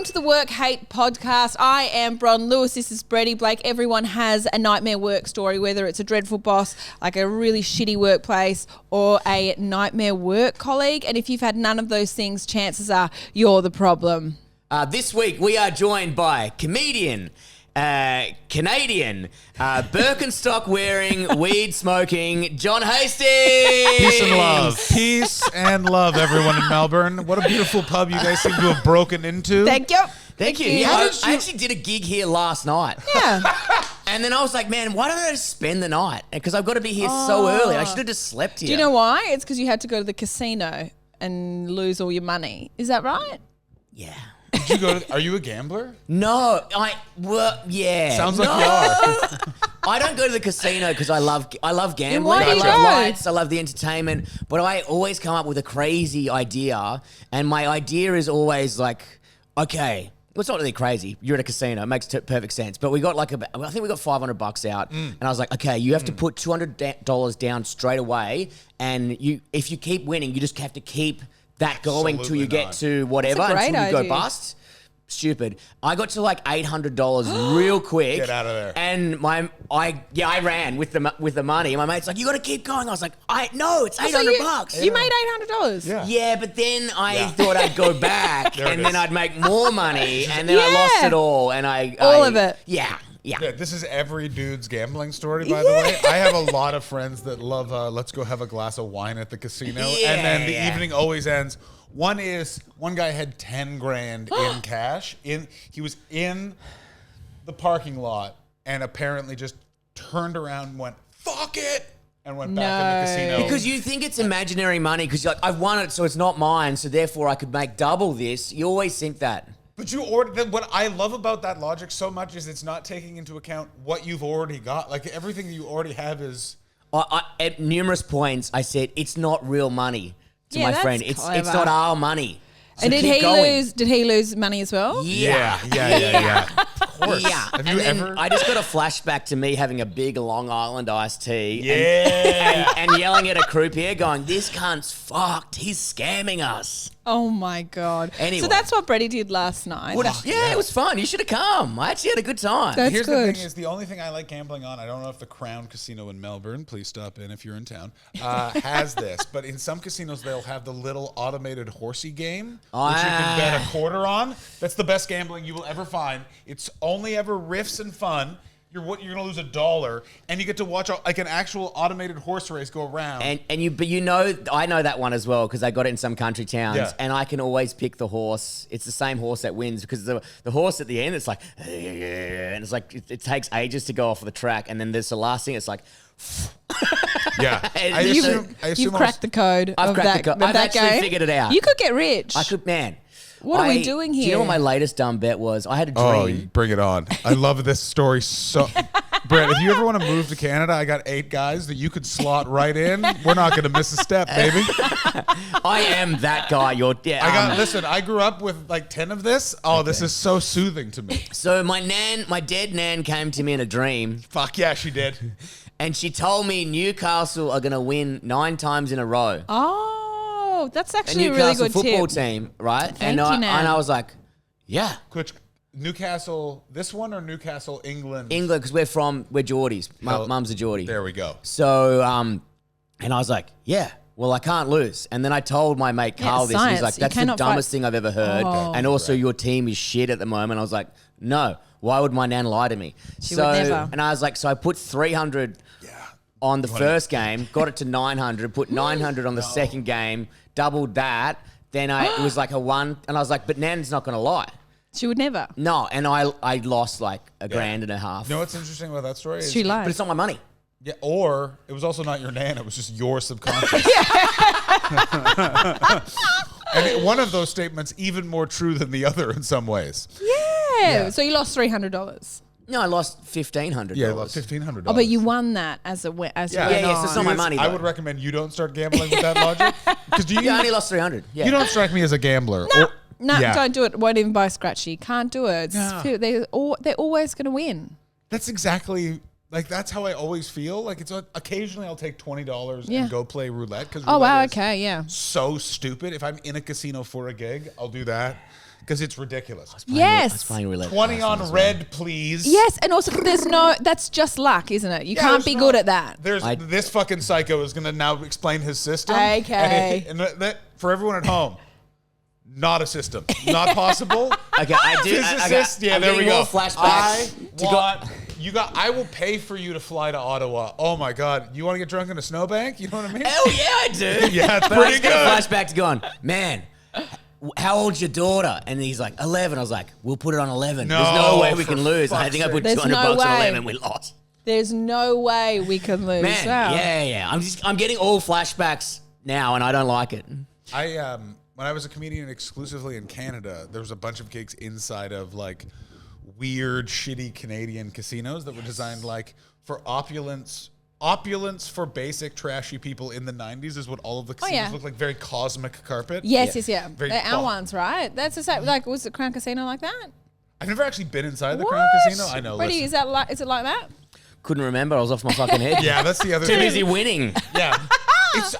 to the Work Hate podcast. I am Bron Lewis. This is Brady Blake. Everyone has a nightmare work story, whether it's a dreadful boss, like a really shitty workplace, or a nightmare work colleague. And if you've had none of those things, chances are you're the problem. This week we are joined by comedian, Canadian, Birkenstock wearing, weed smoking, John Hastings. Peace and love. Peace and love, everyone in Melbourne. What a beautiful pub you guys seem to have broken into. Thank you. Thank you. Yeah, I actually did a gig here last night. Yeah. And then I was like, man, why don't I just spend the night? Because I've got to be here so early. I should have just slept here. Do you know why? It's because you had to go to the casino and lose all your money. Is that right? Yeah. Did you go to, are you a gambler? No, yeah. Sounds like you are. I don't go to the casino because I love gambling. why do I you love go? lights. I love the entertainment. But I always come up with a crazy idea, and my idea is always like, okay, well, it's not really crazy. You're at a casino. It makes perfect sense. But we got I think we got $500 out, and I was like, okay, you have to put $200 down straight away, and if you keep winning, you just have to keep that going till you get to whatever until you go bust. Stupid. I got to like $800 real quick. Get out of there. And I ran with the money. And my mate's like, you got to keep going. I was like, no, it's $800. You made $800. Yeah. Yeah, but then I thought I'd go back and then I'd make more money, and then I Yeah. lost it all. And All of it. Yeah. Yeah, this is every dude's gambling story, by the way. I have a lot of friends that love, let's go have a glass of wine at the casino. And then the evening always ends. One guy had 10 grand in cash. He was in the parking lot and apparently just turned around and went, fuck it, and went back in the casino. Because you think it's imaginary money because you're like, I've won it, so it's not mine, so therefore I could make double this. You always think that. But what I love about that logic so much is it's not taking into account what you've already got. Like everything you already have is. At numerous points, I said it's not real money to my that's friend. It's clever. not our money. So And did keep he going. lose? Did he lose money as well? Yeah. Of course. Yeah. Have And you then ever? I just got a flashback to me having a big Long Island iced tea. Yeah. And yelling at a croupier going, this cunt's fucked. He's scamming us. Oh my God. Anyway. So that's what Brady did last night. Yeah, it was fun. You should have come. I actually had a good time. That's Here's good. the thing: is the only thing I like gambling on. I don't know if the Crown Casino in Melbourne, please stop in if you're in town, has this. But in some casinos, they'll have the little automated horsey game, which you can bet a quarter on. That's the best gambling you will ever find. It's only ever riffs and fun. You're going to lose $1, and you get to watch like an actual automated horse race go around. But I know that one as well because I got it in some country towns, and I can always pick the horse. It's the same horse that wins because the horse at the end, it's like, and it's like it takes ages to go off the track, and then there's the last thing. It's like, yeah, I You've assume cracked the code I've of cracked that, the code. of that I've actually game. figured it out. You could get rich. I could, man. What are we doing Do you know here? what my latest dumb bet was? I had a Oh, dream. bring it on. I love this story so. Brett, if you ever want to move to Canada, I got 8 guys that you could slot right in. We're not going to miss a step, baby. I am that guy. Listen, I grew up with like 10 of this. Oh, this is so soothing to me. So my dead nan came to me in a dream, Fuck yeah, she did. and she told me Newcastle are going to win 9 times in a row. Oh, that's A actually a really Newcastle good football tip. team, right? Thank you, Nan. And I was like, yeah, Which, Newcastle, this one or Newcastle, England? England, because we're Geordies. My Hell, mum's a Geordie. There we go. So, and I was like, yeah, well, I can't lose. And then I told my mate Carl this. science. He's like, You that's the cannot dumbest fight- thing I've ever heard. Oh. And also, your team is shit at the moment. I was like, no, why would my nan lie to me? She would never. And I was like, so I put 300 on the first game, got it to 900, put 900 on the second game, doubled that. Then it was like a 1. And I was like, but nan's not going to lie. She would never. No, and I lost like $1.5 grand. You know what's interesting about that story? Is She lied. But it's not my money. Yeah, or it was also not your nan, it was just your subconscious. And one of those statements even more true than the other in some ways. Yeah. So you lost $300. No, I lost $1,500. Yeah, like $1,500. Oh, but you won that as Yeah, you went so it's not on. my money. I though. would recommend you don't start gambling with that logic. Because Yeah, I only lost 300. Yeah. you don't strike me as a gambler. No, Yeah. don't do it. Won't even buy scratchy. Can't do it. No. They're always going to win. That's exactly like that's how I always feel. Like it's occasionally I'll take $20 Yeah. and go play roulette because Oh wow, okay, yeah. so stupid. If I'm in a casino for a gig, I'll do that because it's ridiculous. I was Yes. playing roulette 20 last night on as well. red, please. Yes, and also that's just luck, isn't it? You Yeah, can't there's be no- good at that. This fucking psycho is going to now explain his system. Okay. And that, for everyone at home, not a system. Not possible. Okay, I do. Physicist, yeah, I'm there we getting go. more flashbacks. I will pay for you to fly to Ottawa. Oh my God. You want to get drunk in a snowbank? You know what I mean? Hell yeah, I do. Yeah, it's But I pretty just got good. a flashback to going, man, how old's your daughter? And he's like, 11. I was like, we'll put it on 11. There's no No, way we for can lose. I fuck's think I put sake. There's $200 no on way. 11. We lost. There's no way we can lose. Man, Wow. yeah. I'm getting all flashbacks now, and I don't like it. When I was a comedian exclusively in Canada, there was a bunch of gigs inside of like weird, shitty Canadian casinos that were designed like for opulence for basic trashy people in the 90s is what all of the casinos yeah. look like. Very cosmic carpet. Yes. Very They're our pop. ones, right? That's the same. Like, was the Crown Casino like that? I've never actually been inside the What? Crown Casino. I know. Freddie, Listen. is it like that? Couldn't remember. I was off my fucking head. Yeah, that's the other Too thing. busy winning. Yeah.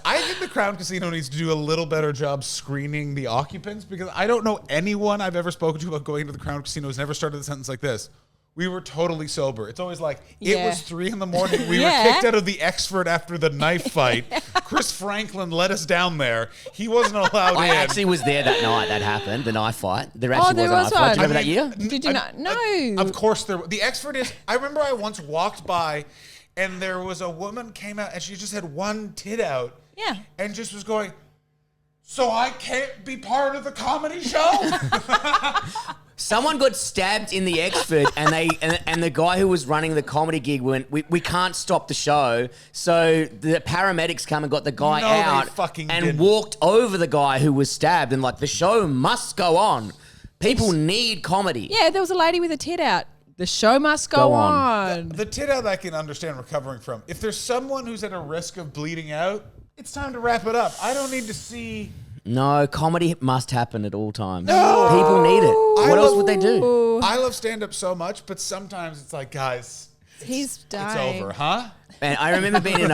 I think the Crown Casino needs to do a little better job screening the occupants because I don't know anyone I've ever spoken to about going to the Crown Casino who's never started the sentence like this. We were totally sober. It's always like, it Yeah. was 3 a.m. We Yeah. were kicked out of the Exford after the knife fight. Chris Franklin let us down there. He wasn't allowed I in. actually was there that night that happened, the knife fight. There actually there was a was knife fight. Do you one. remember that year? Did you not? No. Of course there. The Exford is. I remember I once walked by, and there was a woman came out, and she just had one tit out. Yeah. And just was going. So I can't be part of the comedy show. Someone got stabbed in the Exford, and the guy who was running the comedy gig went, we can't stop the show. So the paramedics come and got the guy No, they out fucking and didn't. walked over the guy who was stabbed, and like the show must go on. People need comedy. Yeah, there was a lady with a tit out. The show must go Go on. on. The tit out I can understand recovering from. If there's someone who's at a risk of bleeding out, it's time to wrap it up. I don't need to see. No, comedy must happen at all times. People need it. What else would they do? I love stand-up so much, but sometimes it's like, guys, He's it's dying. over, huh? And I remember being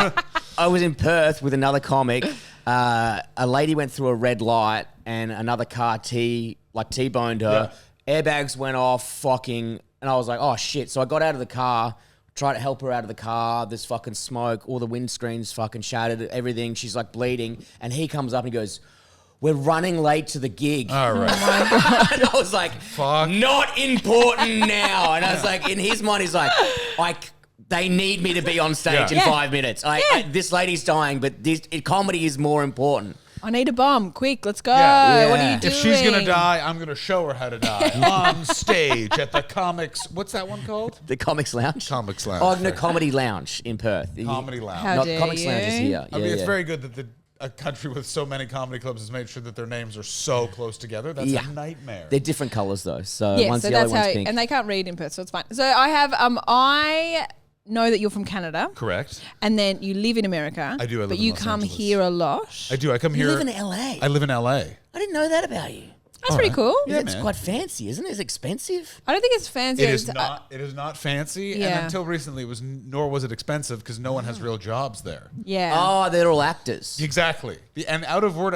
I was in Perth with another comic. A lady went through a red light and another car T-boned her. Airbags went off, and I was like, oh shit. So I got out of the car, tried to help her out of the car. There's fucking smoke. All the windscreens fucking shattered, everything. She's like bleeding. And he comes up and he goes, we're running late to the gig. All right. And I was like, Fuck. not important now. And I was like, in his mind, he's like, they need me to be on stage in Yeah. 5 minutes. This lady's dying, but comedy is more important. I need a bomb. Quick, let's go. Yeah. What are you doing? If she's gonna die, I'm gonna show her how to die on stage at the comics. What's that one called? The Comics Lounge? Comics Lounge. Oh, no, Comedy Lounge in Perth. Comedy Lounge. How Not dare Comics Lounge is you? here. I mean, it's very good that a country with so many comedy clubs has made sure that their names are so close together. That's a nightmare. They're different colours though. So Yeah, one's so yellow, that's one's how, pink. and they can't read in Perth, so it's fine. So I have, I know that you're from Canada, Correct. and then you live in America. I do, I live but in you Los come Angeles. here a lot. I do. I come You here. live in LA. I live in LA. I didn't know that about you. That's pretty cool. Yeah, It's man. quite fancy, isn't it? It's expensive. I don't think it's fancy. It is It's, not. It is not fancy, and Yeah. until recently, nor was it expensive because no one has real jobs there. yeah. Oh, they're all actors. Exactly. And out of word,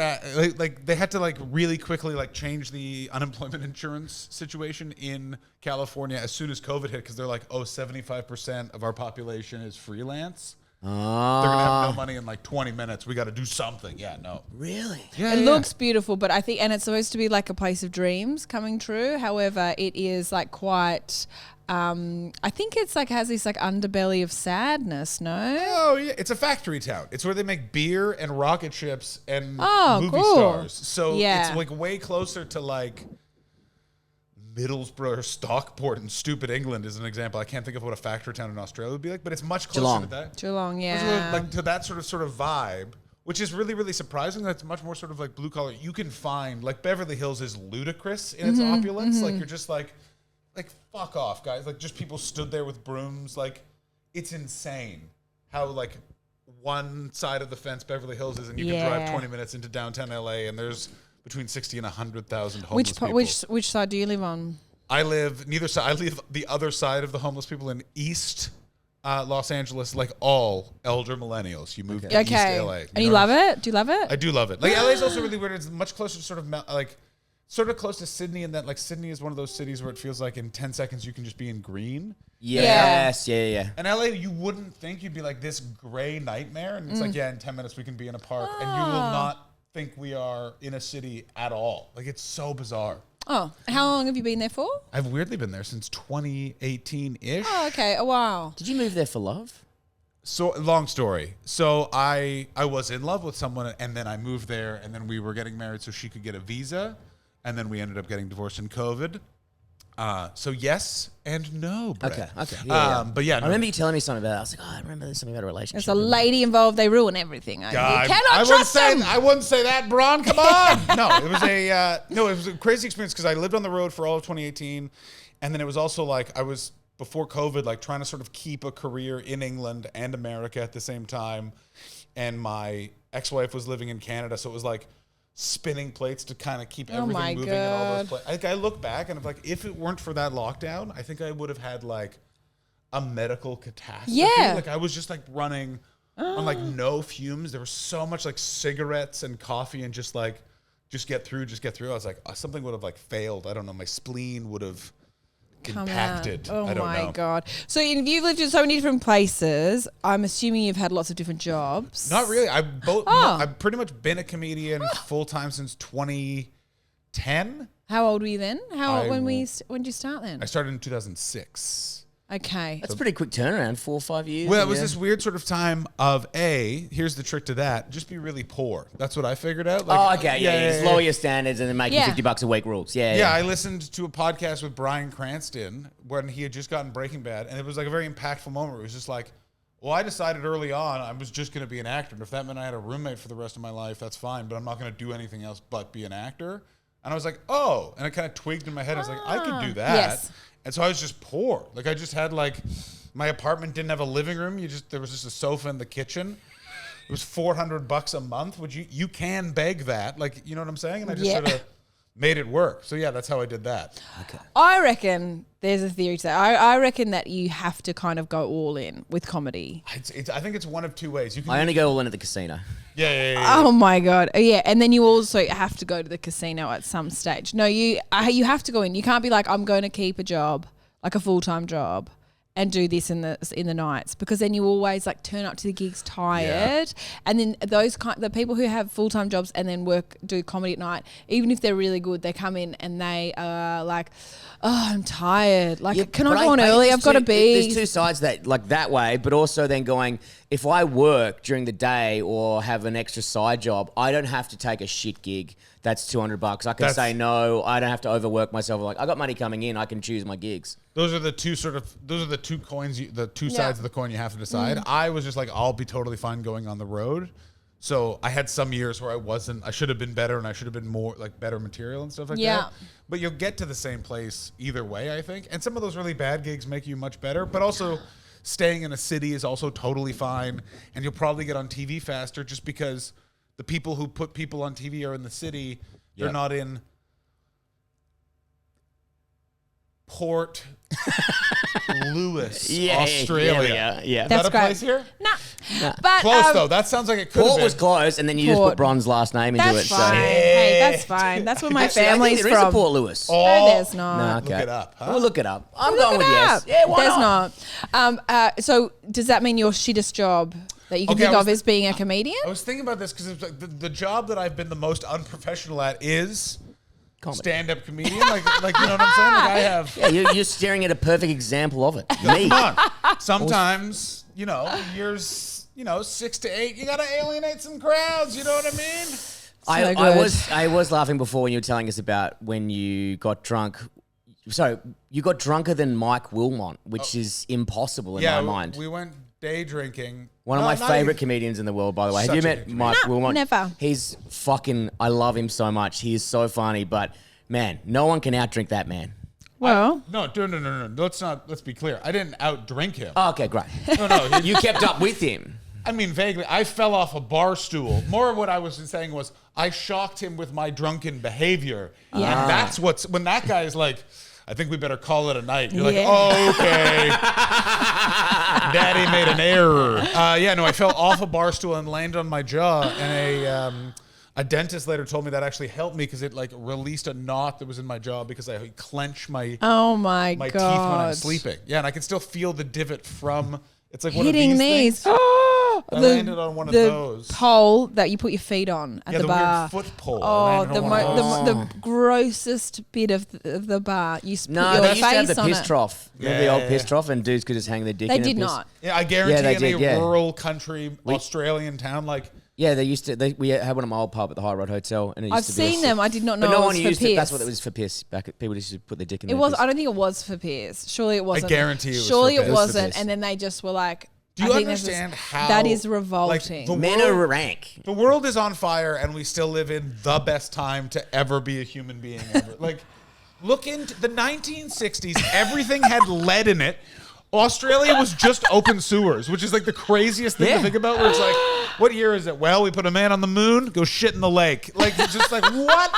like they had to like really quickly like change the unemployment insurance situation in California as soon as COVID hit because they're like, 75% of our population is freelance. They're gonna have no money in like 20 minutes. We got to do something. Yeah, no. Really? Yeah, It looks beautiful, but I think, and it's supposed to be like a place of dreams coming true. However, it is like quite, I think it's like has this like underbelly of sadness, no? Oh yeah, it's a factory town. It's where they make beer and rocket ships and Oh, movie cool. stars. So Yeah. it's like way closer to like Middlesbrough or Stockport in stupid England is an example. I can't think of what a factory town in Australia would be like, but it's much closer Geelong. to that. Geelong, Which yeah. is like to that sort of vibe, which is really, really surprising. That's much more sort of like blue collar. You can find like Beverly Hills is ludicrous in its opulence. Like you're just like fuck off, guys. Like just people stood there with brooms. Like it's insane how like one side of the fence Beverly Hills is, and you can drive Yeah. 20 minutes into downtown LA, and there's between 60 and 100,000 homeless people. Which side do you live on? I live neither side. I live the other side of the homeless people in East Los Angeles like all elder millennials. You move to East Okay. LA. And you love it? Do you love it? I do love it. Like LA is also really weird. It's much closer to sort of close to Sydney in that like Sydney is one of those cities where it feels like in 10 seconds you can just be in green. Yes, yeah. In LA, you wouldn't think you'd be like this gray nightmare. And it's like, yeah, in 10 minutes we can be in a park. And you will not think we are in a city at all. Like, it's so bizarre. Oh, how long have you been there for? I've weirdly been there since 2018-ish. Oh, okay. A while. Did you move there for love? So, long story. So, I was in love with someone, and then I moved there, and then we were getting married so she could get a visa. And then we ended up getting divorced in COVID. So yes and no, Brett. Okay. Yeah. But yeah, I remember you telling me something about it. I was like, I remember there's something about a relationship. There's a lady involved. They ruin everything. You cannot trust them. I wouldn't say that, Bron. Come on. No, it was a crazy experience because I lived on the road for all of 2018, and then it was also like I was before COVID, like trying to sort of keep a career in England and America at the same time, and my ex-wife was living in Canada, so it was like spinning plates to kind of keep everything moving in all those places. I look back and I'm like, if it weren't for that lockdown, I think I would have had like a medical catastrophe. Yeah. Like I was just like running on like no fumes. There was so much like cigarettes and coffee and just get through. I was like, something would have like failed. I don't know. My spleen would have impacted. Oh I don't my know. God. So you've lived in so many different places. I'm assuming you've had lots of different jobs. Not really. I've pretty much been a comedian full time since 2010. How old were you then? When did you start then? I started in 2006. Okay. That's a pretty quick turnaround, 4 or 5 years. Well, it was this weird sort of time of here's the trick to that, just be really poor. That's what I figured out. Like, okay. Yeah. Just lower your standards and then make $50 a week rules. Yeah, I listened to a podcast with Bryan Cranston when he had just gotten Breaking Bad, and it was like a very impactful moment. It was just like, well, I decided early on I was just going to be an actor, and if that meant I had a roommate for the rest of my life, that's fine, but I'm not going to do anything else but be an actor. And I was like, oh, and it kind of twigged in my head. I was like, I could do that. Yes. And so I was just poor. Like I just had like, my apartment didn't have a living room. There was just a sofa in the kitchen. It was $400 a month, which you can beg that. Like, you know what I'm saying? And I just sort of made it work. So yeah, that's how I did that. Okay. I reckon there's a theory to that. I reckon that you have to kind of go all in with comedy. I think it's one of two ways. I only go all in at the casino. Yeah. Oh my God. Yeah. And then you also have to go to the casino at some stage. No, you have to go in. You can't be like, I'm going to keep a job, like a full-time job, and do this in the nights, because then you always like turn up to the gigs tired. And then the people who have full-time jobs and then do comedy at night, even if they're really good, they come in and they are like, oh, I'm tired. Like, can I go on early? I've got to be. There's two sides that way, but also then going, if I work during the day or have an extra side job, I don't have to take a shit gig that's $200. I can say no. I don't have to overwork myself. Like, I got money coming in. I can choose my gigs. Those are the two coins, the two sides of the coin you have to decide. I was just like, I'll be totally fine going on the road. So I had some years where I should have been better, and I should have been more like better material and stuff like that. But you'll get to the same place either way, I think. And some of those really bad gigs make you much better, but also staying in a city is also totally fine. And you'll probably get on TV faster just because the people who put people on TV are in the city. They're not in Port Louis, Australia. Yeah. Is that a place here? Nah. But, close though. That sounds like it could have Port been. was close, and then you just put Bron's last name into That's it. fine. So. Hey, that's fine. That's where my Actually, family's there is from. a Port Louis. No, there's not. No, okay. Look it up. Huh? We'll look it up. I'm Look going with it yes. up. Yeah, why There's not. So does that mean your shittest job that you can think of is being a comedian? I was thinking about this because the job that I've been the most unprofessional at is stand-up comedian. like you know what I'm saying? Like I have. Yeah, you're staring at a perfect example of it. Me. Come on. Sometimes, years, 6 to 8, you got to alienate some crowds. You know what I mean? I was laughing before when you were telling us about when you got drunk. So you got drunker than Mike Wilmot, which is impossible in my mind. We went day drinking. One of my favorite comedians in the world, by the way. Have you met Mike Wilmot? Never. He's I love him so much. He is so funny, but man, no one can outdrink that man. Well, No. Let's be clear. I didn't outdrink him. Oh, okay, great. No. You kept up with him. I mean, vaguely. I fell off a bar stool. More of what I was saying was I shocked him with my drunken behavior. Yeah. And that's when that guy is like, I think we better call it a night. You're Yeah. like, oh, okay. Daddy made an error. I fell off a bar stool and landed on my jaw, and a dentist later told me that actually helped me because it like released a knot that was in my jaw because I clenched my teeth when I'm sleeping. Yeah, and I can still feel the divot from. It's like hitting one of these things. I landed on one of those. The pole that you put your feet on at the bar. The weird foot pole. Oh, the grossest bit of the bar. You put your they used to have face the on piss it. trough. Remember the old piss trough, and dudes could just hang their dick. They in did piss? not. Yeah, I guarantee they in did, a rural country, Australian town, like. Yeah, they used to. We had one at my old pub at the High Road Hotel, and it used I've to seen be them. I did not know but no it one was used for piss. it. That's what it was for piss. People used to put their dick in. It was. I don't think it was for piss. Surely it wasn't. I guarantee it was Surely for it piss. wasn't. piss. And then they just were like. Do you I think understand how that is revolting? the Men world- are rank. The world is on fire, and we still live in the best time to ever be a human being ever. Like, look into the 1960s. Everything had lead in it. Australia was just open sewers, which is like the craziest thing to think about. Where it's like, what year is it? Well, we put a man on the moon, go shit in the lake. Like, it's just like, what?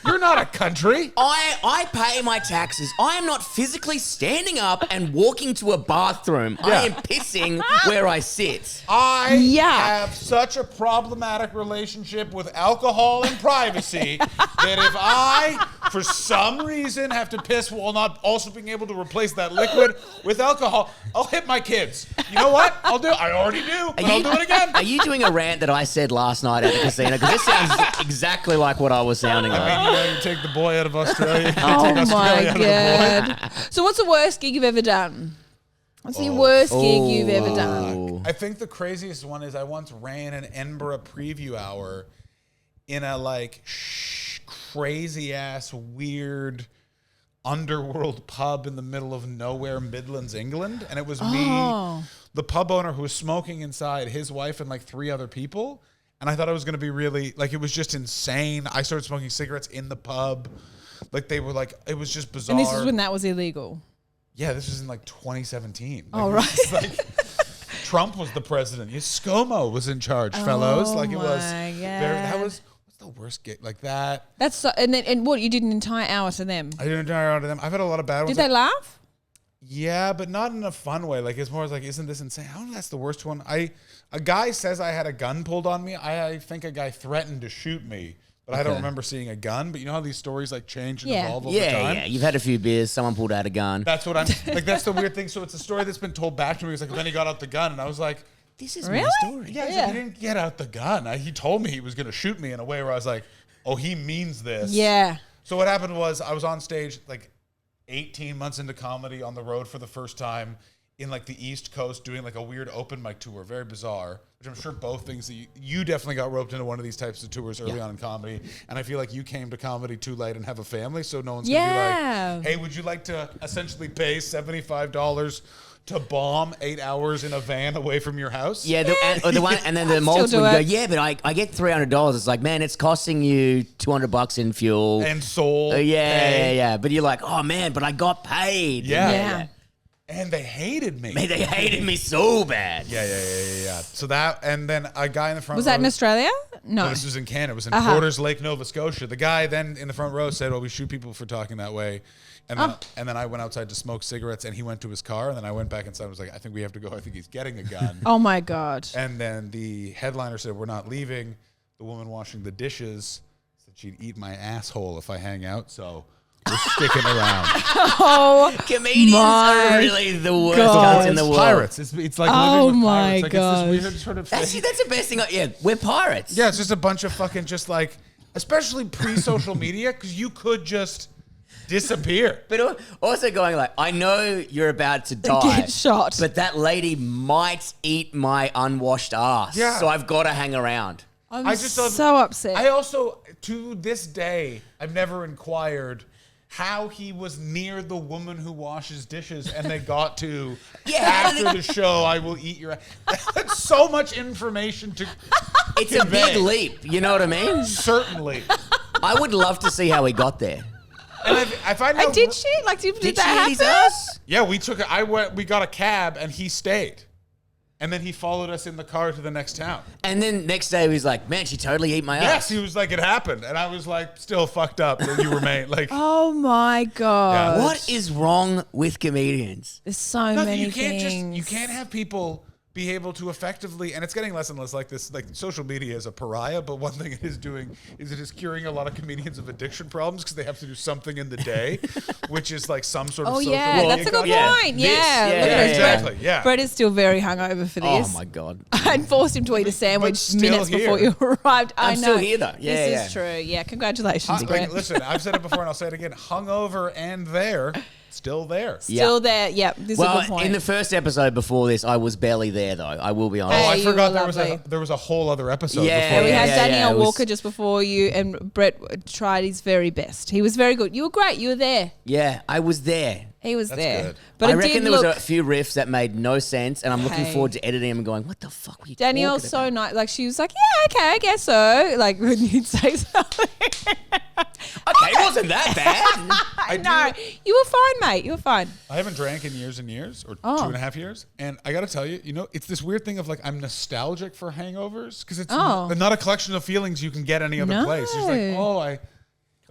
You're not a country. I pay my taxes. I am not physically standing up and walking to a bathroom. I Yeah. am pissing where I sit. I Yeah. have such a problematic relationship with alcohol and privacy that if I, for some reason, have to piss while not also being able to replace that liquid with alcohol, I'll hit my kids. You know what? I'll do it. I already do, but I'll do it again. Are you doing a rant that I said last night at the casino? Because this sounds exactly like what I was sounding like. I mean, you take the boy out of Australia. You Oh take my Australia out of the boy. god! So what's the worst gig you've ever done? What's the worst gig you've ever done? I think the craziest one is I once ran an Edinburgh preview hour in a like crazy ass weird underworld pub in the middle of nowhere, Midlands, England, and it was me, the pub owner who was smoking inside, his wife, and like 3 other people. And I thought it was going to be really like it was just insane. I started smoking cigarettes in the pub, like they were like it was just bizarre. And this is when that was illegal. Yeah, this was in like 2017. Like, Oh, right. it was like Trump was the president. ScoMo was in charge, fellows. Like it was my that God. was what's the worst gig like that. That's so, and what you did an entire hour to them. I didn't tire out of them. I've had a lot of bad ones. Did they laugh? Yeah, but not in a fun way. Like it's more like, isn't this insane? I don't know. That's the worst one. A guy says I had a gun pulled on me. I think a guy threatened to shoot me, but I don't remember seeing a gun. But you know how these stories like change and evolve over time. Yeah. You've had a few beers. Someone pulled out a gun. That's what I'm like. That's the weird thing. So it's a story that's been told back to me. It's like, well, then he got out the gun, and I was like, This is Really? my story. yeah, he's like, he didn't get out the gun. He told me he was going to shoot me in a way where I was like, oh, he means this. Yeah. So what happened was I was on stage like 18 months into comedy on the road for the first time in like the East Coast doing like a weird open mic tour, very bizarre, which I'm sure both things that you definitely got roped into one of these types of tours early on in comedy. And I feel like you came to comedy too late and have a family, so no one's going to be like, hey, would you like to essentially pay $75 to bomb 8 hours in a van away from your house? Yeah, the one, and then the multiple do you go, it. yeah, but I get $300. It's like, man, it's costing you $200 in fuel. And soul. Yeah. But you're like, oh man, but I got paid. Yeah. And they hated me. Man, they hated me so bad. Yeah. So that, and then a guy in the front Was row. that in Australia? No. No, this was in Canada. It was in Porters Lake, Nova Scotia. The guy then in the front row said, well, we shoot people for talking that way. And then I went outside to smoke cigarettes, and he went to his car, and then I went back inside and was like, I think we have to go. I think he's getting a gun. Oh my God. And then the headliner said, we're not leaving. The woman washing the dishes said she'd eat my asshole if I hang out, so we're sticking around. Oh, Comedians my are really the worst God. guys in the world. Pirates. It's like Oh living with my pirates. Like, gosh. it's this weird sort of thing. That's the best thing. Yeah, we're pirates. Yeah, it's just a bunch of fucking just like, especially pre-social media, because you could just disappear. But also going like, I know you're about to die. Get shot. But that lady might eat my unwashed ass. Yeah. So I've got to hang around. I'm I just so upset. I also, to this day, I've never inquired how he was near the woman who washes dishes and they got to, after the show, I will eat your ass. That's so much information to It's a convey. big leap. You know what I mean? Certainly. I would love to see how he got there. And if I know, And did she? Like, did Did that she eat his happen? ass? yeah, we got a cab and he stayed. And then he followed us in the car to the next town. And then next day he was like, man, she totally ate my ass. Yes, he was like, it happened. And I was like, still fucked up that you were made. Like, Oh my God. Yeah. What is wrong with comedians? There's so nothing. many You can't things. you can't have people be able to effectively, and it's getting less and less like this, like social media is a pariah, but one thing it is doing is it is curing a lot of comedians of addiction problems because they have to do something in the day, which is like some sort of social yeah, media that's a good content. point. This, Yeah, yeah, look at yeah, his exactly, Brett. yeah. Brett is still very hungover for Oh this. my God. I forced him to eat a sandwich still minutes before here. you arrived. I I'm know. still here though. Yeah, This is true. Yeah, congratulations, Like, Brett. listen, I've said it before and I'll say it again. Hungover and there, still there. Still there. Yep, this is a Well, good point. in the first episode before this, I was barely there though. I will be honest. Oh, I you forgot were there lovely. was a whole other episode Yeah, before we this. had yeah, Danielle it was- Walker just before you, and Brett tried his very best. He was very good. You were great. You were there. Yeah, I was there. He was That's there. good. But I it reckon did there look. was a few riffs that made no sense, and I'm looking Hey. forward to editing them and going, what the fuck were you Danielle's so talking nice. Like, she was like, yeah, okay, I guess so. Like, when you'd say something. about? Okay, it wasn't that bad. No, you were fine, mate. You were fine. I haven't drank in years and years, or Oh. 2.5 years. And I got to tell you, it's this weird thing of like, I'm nostalgic for hangovers because it's Oh. not a collection of feelings you can get any other No. place. It's like,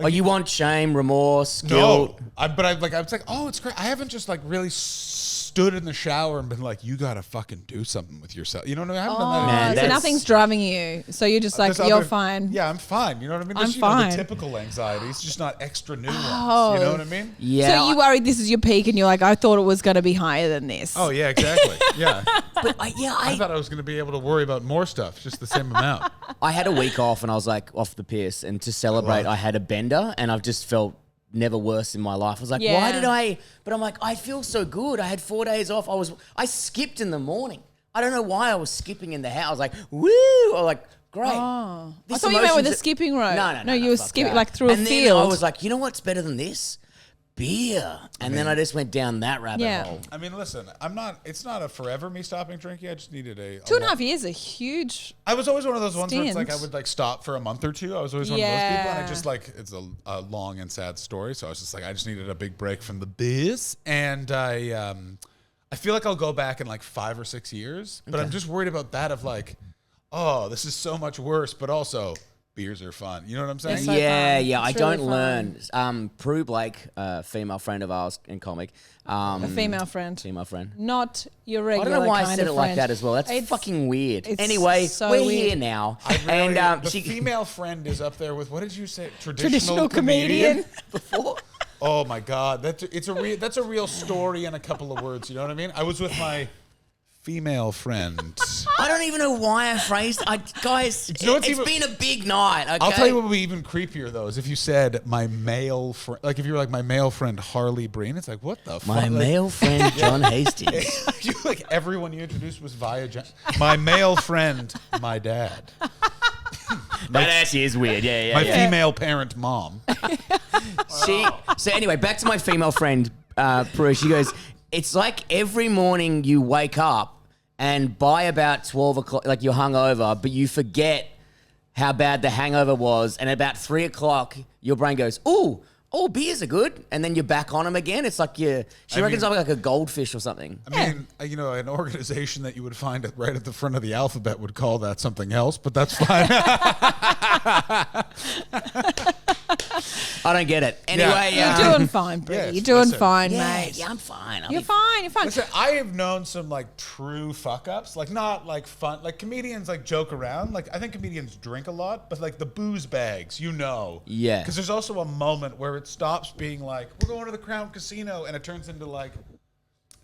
Oh, you want shame, remorse, no. guilt? I was like, oh, it's great. I haven't just like really stood in the shower and been like, you got to fucking do something with yourself. You know what I mean? I haven't done that. Man, so that's- nothing's driving you. So you're just like, There's you're other- fine. Yeah, I'm fine. You know what I mean? I'm There's, fine. the typical anxieties, just not extra new Oh. ones. You know what I mean? Yeah. So you worried this is your peak, and you're like, I thought it was going to be higher than this. Oh, yeah, exactly. Yeah. but I thought I was going to be able to worry about more stuff, just the same amount. I had a week off and I was like off the piss, and to celebrate, I had a bender, and I've just felt never worse in my life. I was like, Yeah. why did I? But I'm like, I feel so good. I had 4 days off. I skipped in the morning. I don't know why I was skipping in the house. I was like, woo! Or like, great. Oh. I This thought you meant with the emotions- skipping rope. No, you were fuck skipping that. like through and a then field. I was like, you know what's better than this? Beer. And then I just went down that rabbit Yeah. hole. I mean, listen, it's not a forever me stopping drinking. I just needed a 2.5 years is huge. I was always one of those ones where it's like I Stint. would like stop for a month or two. I was always one of those people, and I just like it's a long and sad story. So I was just like, I just needed a big break from the biz, and I feel like I'll go back in like 5 or 6 years, but I'm just worried about that of like, oh, this is so much worse, but also beers are fun. You know what I'm saying? Yes, So Yeah, fun. yeah. I It's really don't learn. Prue Blake, female friend of ours in comic. A female friend. Female friend. Not your I regular don't know why I kind said of it like friend. that as well. That's It's- fucking weird. it's Anyway, so we're weird. here now. Really, and the she female friend is up there with what did you say? Traditional comedian. before. Oh my God, that's a real story in a couple of words. You know what I mean? I was with my female friend. I don't even know why I phrased. Guys, You know what's it's even- been a big night. Okay? I'll tell you what would be even creeper though is if you said my male friend, like if you were like my male friend Harley Breen, it's like what the My fuck? male friend John Hastings. Like, you like everyone you introduced was via my male friend, my dad, That actually is weird. Yeah, my yeah. female parent mom. So anyway, back to my female friend, Prue. She goes, it's like every morning you wake up and by about 12 o'clock, like you're hungover, but you forget how bad the hangover was. And at about 3 o'clock, your brain goes, ooh, beers are good. And then you're back on them again. It's like she reckons I'm like a goldfish or something. I mean, an organization that you would find right at the front of the alphabet would call that something else, but that's fine. I don't get it. Anyway, You're doing fine, Brady. Yes, You're doing listen. fine, yeah, mate. yeah, I'm fine. You're fine. You're fine. Listen, I have known some like true fuck ups, like not like fun, like comedians like joke around. Like I think comedians drink a lot, but like the booze bags, Yeah. Because there's also a moment where it stops being like we're going to the Crown Casino, and it turns into like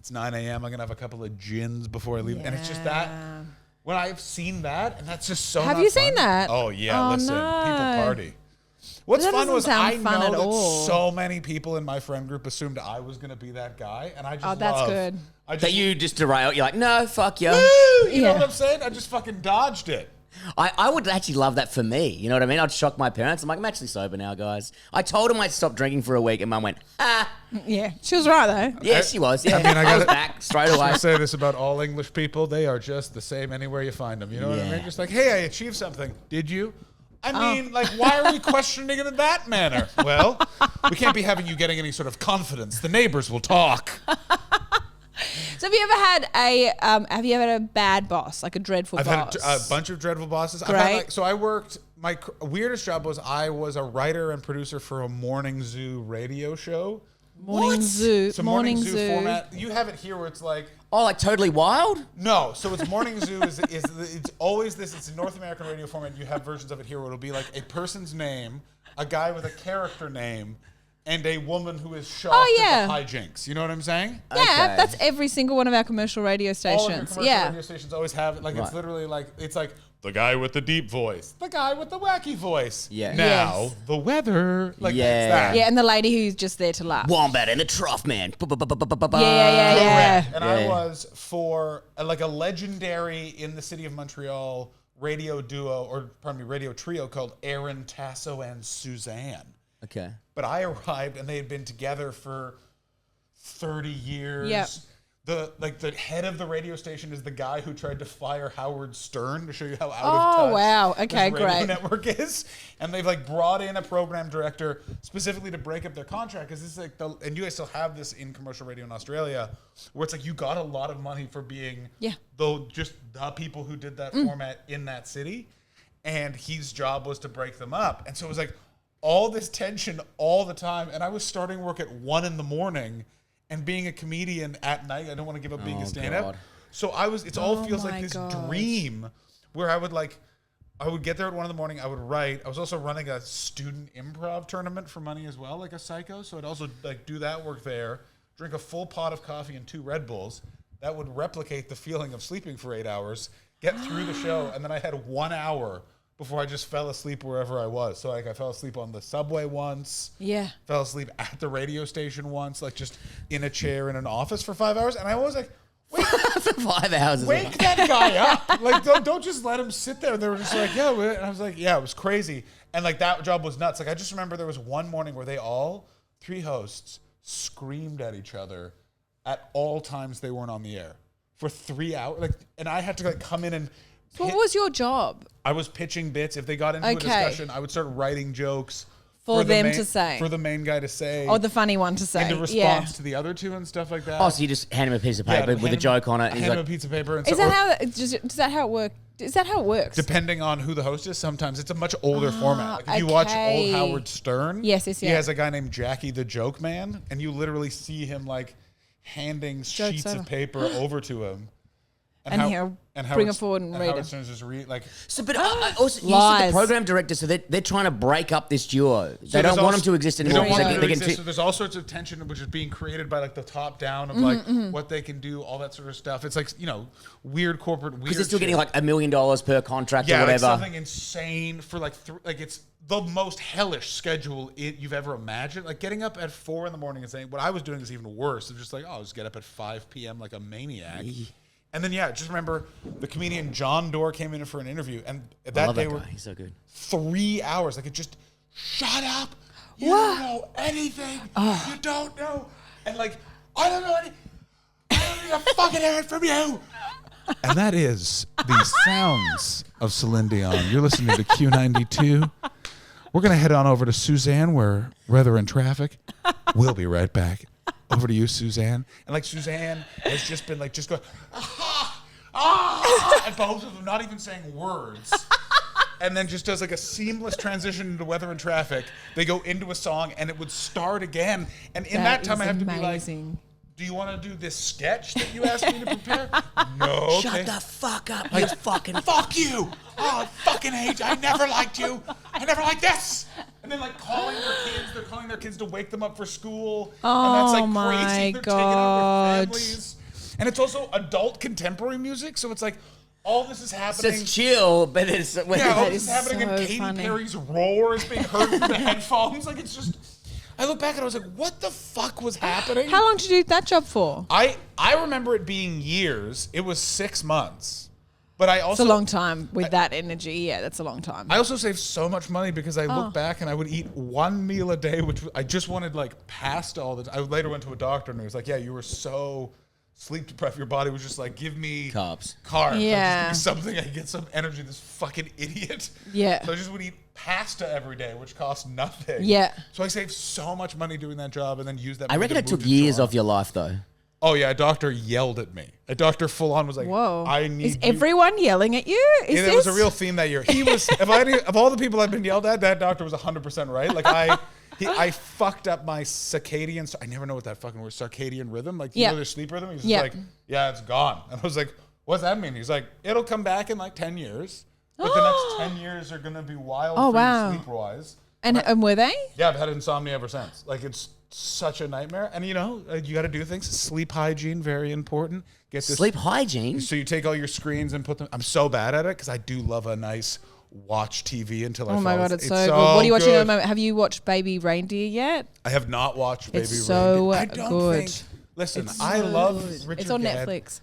it's 9 a.m. I'm gonna have a couple of gins before I leave, and it's just that. Yeah. When I've seen that, and that's just so. Have not you seen fun. that? Oh yeah, Oh, listen, no. people party. What's That fun doesn't was sound I fun know at that all. so many people in my friend group assumed I was going to be that guy, and I just Oh, that's love- good. I just, That you just derail. You're like, no, fuck you. Woo! You Yeah. know what I'm saying? I just fucking dodged it. I would actually love that for me. You know what I mean? I'd shock my parents. I'm like, I'm actually sober now, guys. I told them I'd stop drinking for a week, and Mum went, Yeah, she was right though. yeah, she was. Yeah, I mean, I was gotta- back straight away. I say this about all English people. They are just the same anywhere you find them. You know what I Yeah. mean? Just like, hey, I achieved something. Did you? I mean, like, why are we questioning it in that manner? Well, we can't be having you getting any sort of confidence. The neighbors will talk. So have you ever had a bad boss, like a dreadful I've boss? had a bunch of dreadful bosses. Great. So I worked, my weirdest job was I was a writer and producer for a morning zoo radio show. Morning Zoo. So morning zoo format. You have it here where it's like, Oh, like Totally Wild? no. So it's morning zoo it's always this. It's a North American radio format. You have versions of it here where it'll be like a person's name, a guy with a character name, and a woman who is shocked at the hijinks. You know what I'm saying? Yeah, Okay. that's every single one of our commercial radio All stations. of your commercial radio stations always have it. Like it's literally like it's like the guy with the deep voice, the guy with the wacky voice. Yeah. Now Yes. the weather. Like Yeah. it's that. Yeah, and the lady who's just there to laugh. Wombat and the Trough Man. Yeah. And I was for like a legendary in the city of Montreal radio radio trio called Aaron, Tasso, and Suzanne. Okay. But I arrived and they had been together for 30 years. Yep. The head of the radio station is the guy who tried to fire Howard Stern to show you how out of Oh, touch wow. this Okay, radio great. network is. And they've like brought in a program director specifically to break up their contract because this is like and you guys still have this in commercial radio in Australia where it's like you got a lot of money for being just the people who did that format in that city, and his job was to break them up. And so it was like all this tension all the time, and I was starting work at 1 a.m. and being a comedian at night. I don't want to give up being a stand-up. God. So it all feels my like this gosh. dream where I would get there at 1 a.m. I would write. I was also running a student improv tournament for money as well, like a psycho. So I'd also like do that work there, drink a full pot of coffee and 2 Red Bulls. That would replicate the feeling of sleeping for 8 hours, get through the show, and then I had 1 hour before I just fell asleep wherever I was. So like I fell asleep on the subway once. Yeah. Fell asleep at the radio station once, like just in a chair in an office for 5 hours. And I was like, For 5 hours. wake that guy up. Like, don't just let him sit there. They were just like, yeah. And I was like, yeah, it was crazy. And like that job was nuts. Like I just remember there was one morning where they all, 3 hosts, screamed at each other at all times they weren't on the air for 3 hours. Like, and I had to like come in and So what was your job? I was pitching bits. If they got into a discussion, I would start writing jokes For the them to say. For the main guy to say. Or the funny one to say. And the response to the other two and stuff like that. Oh, so you just hand him a piece of paper with a joke on it. And Hand he's him a piece of paper. And Is that how it works? Is that how it works? Depending on who the host is, sometimes it's a much older format. Like if you watch old Howard Stern, Yes, he has a guy named Jackie the Joke Man, and you literally see him like handing sheets over. of paper over to him. And he'll bring it forward and read Howard them. Stern's just like. So, but also, you said Lies. the program director, so they're trying to break up this duo. They So don't there's want also- them to exist They anymore. don't want because them they to can exist. So there's all sorts of tension which is being created by like the top down of like what they can do, all that sort of stuff. It's like weird corporate weird. because they're still shit. getting like $1 million per contract or like whatever. something insane for like like it's the most hellish schedule you've ever imagined. Like getting up at 4 a.m. and saying what I was doing is even worse. It's just like I'll just get up at 5 p.m. like a maniac. And then just remember the comedian John Doerr came in for an interview, and I that love day that were guy. He's so good. 3 hours. Like it just shut up. You don't know anything. You don't know. And like I don't know any. I don't need to fucking hear it from you. And that is the sounds of Celine Dion. You're listening to Q92. We're going to head on over to Suzanne, where weather and traffic. We'll be right back. Over to you, Suzanne. And like Suzanne has just been like, just going, and both of them not even saying words. And then just does like a seamless transition into weather and traffic. They go into a song and it would start again. And in that time, I have to be like, do you want to do this sketch that you asked me to prepare? No. Shut okay. the fuck up, you fucking... Fuck you! Oh, I fucking hate you. I never liked you. I never liked this. And then like they're calling their kids to wake them up for school. Oh, and that's like my crazy. They're taking out their families. And it's also adult contemporary music, so it's like all this is So happening. it's chill, but it's... all this is is happening, so and Katy funny. Perry's roar is being heard through the headphones. Like it's just. I look back and I was like, what the fuck was happening? How long did you do that job for? I remember it being years. It was 6 months. But I also It's a long time with that energy. Yeah, that's a long time. I also saved so much money because I look back and I would eat 1 meal a day, which I just wanted like pasta all the time. I later went to a doctor and he was like, yeah, you were so sleep deprived. Your body was just like, give me Carbs. Yeah. Like, just give me something. I get some energy. This fucking idiot. Yeah. So I just would eat pasta every day, which cost nothing. Yeah. So I saved so much money doing that job and then used that I money reckon to it move took to years Toronto. off your life, though. Oh yeah, a doctor yelled at me. A doctor full on was like, Whoa. I need Is everyone yelling at you? It was a real theme that year. He was, of all the people I've been yelled at, that doctor was 100% right. Like I fucked up my circadian, I never know what that fucking word, circadian rhythm. Like, you know their sleep rhythm? He's just like, yeah, it's gone. And I was like, what's that mean? He's like, it'll come back in like 10 years. But the next 10 years are going to be wild for you sleep-wise. And were they? Yeah, I've had insomnia ever since. Like, it's such a nightmare. And, you know, you got to do things. Sleep hygiene, very important. Get this. Sleep hygiene? So you take all your screens and put them. I'm so bad at it because I do love a nice watch TV until I fall. Oh my God, it's so good. What are you watching at the moment? Have you watched Baby Reindeer yet? I have not watched Baby It's so Reindeer. I don't good. think. Listen, It's I so love good. Richard It's on Gadd. Netflix.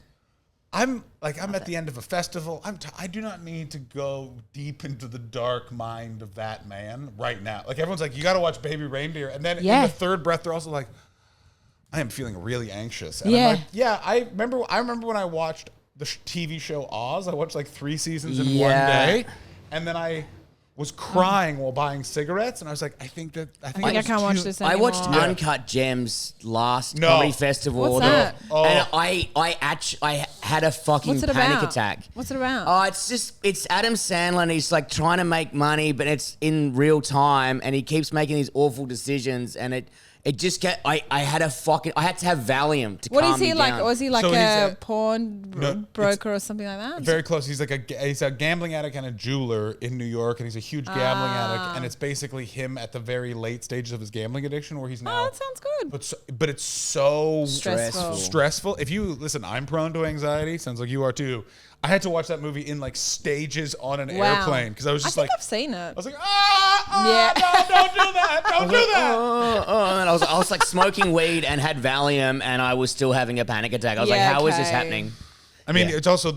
I'm at the end of a festival. I do not need to go deep into the dark mind of that man right now. Like, everyone's like, you got to watch Baby Reindeer, and then in the third breath, they're also like, I am feeling really anxious. And I'm like, I remember when I watched the TV show Oz. I watched like 3 seasons in one day, and then I was crying while buying cigarettes, and I was like, I think I can't watch this anymore. I watched Uncut Gems last comedy festival. What's that? And I had a fucking panic attack. What's it about? Oh, it's Adam Sandler, and he's like trying to make money, but it's in real time, and he keeps making these awful decisions, and it just get. I had to have Valium to calm me down. What is he like? Was he like So a pawn broker or something like that? Very close. He's like he's a gambling addict and a jeweler in New York, and he's a huge gambling addict. And it's basically him at the very late stages of his gambling addiction, where he's now. Oh, that sounds good. But it's so Stressful. If you listen, I'm prone to anxiety. Sounds like you are too. I had to watch that movie in like stages on an airplane because I was just I think I've seen it. I was like, no, don't do that, don't do that. And I was like smoking weed and had Valium, and I was still having a panic attack. I was like, how is this happening? I mean, it's also